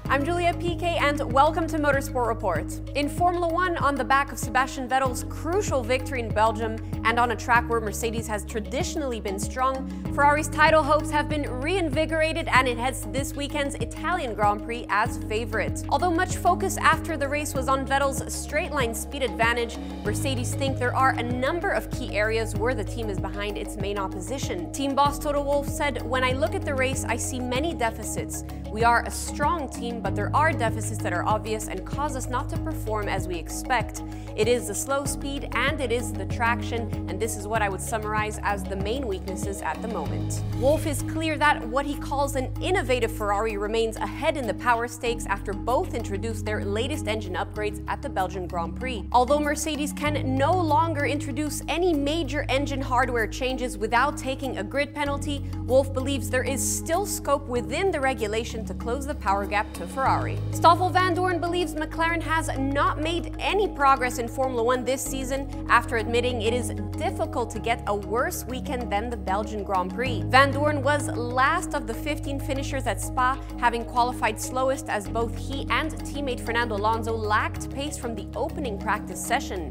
I'm Julia Piquet and welcome to Motorsport Report. In Formula 1, on the back of Sebastian Vettel's crucial victory in Belgium and on a track where Mercedes has traditionally been strong, Ferrari's title hopes have been reinvigorated and it heads to this weekend's Italian Grand Prix as favorite. Although much focus after the race was on Vettel's straight-line speed advantage, Mercedes think there are a number of key areas where the team is behind its main opposition. Team boss Toto Wolff said, "When I look at the race, I see many deficits. We are a strong team, but there are deficits that are obvious and cause us not to perform as we expect. It is the slow speed and it is the traction, and this is what I would summarize as the main weaknesses at the moment." Wolff is clear that what he calls an innovative Ferrari remains ahead in the power stakes after both introduced their latest engine upgrades at the Belgian Grand Prix. Although Mercedes can no longer introduce any major engine hardware changes without taking a grid penalty, Wolff believes there is still scope within the regulation to close the power gap to Ferrari. Stoffel Vandoorne believes McLaren has not made any progress in Formula 1 this season after admitting it is difficult to get a worse weekend than the Belgian Grand Prix. Vandoorne was last of the 15 finishers at Spa, having qualified slowest as both he and teammate Fernando Alonso lacked pace from the opening practice session.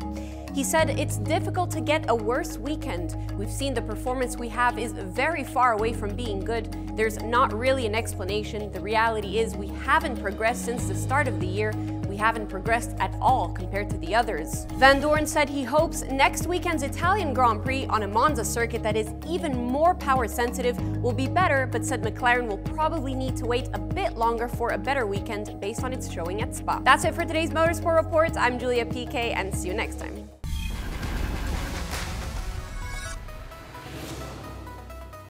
He said, "It's difficult to get a worse weekend. We've seen the performance we have is very far away from being good. There's not really an explanation. The reality is we haven't progressed since the start of the year. We haven't progressed at all compared to the others." Vandoorne said he hopes next weekend's Italian Grand Prix on a Monza circuit that is even more power sensitive will be better, but said McLaren will probably need to wait a bit longer for a better weekend based on its showing at Spa. That's it for today's Motorsport Report. I'm Julia Piquet and see you next time.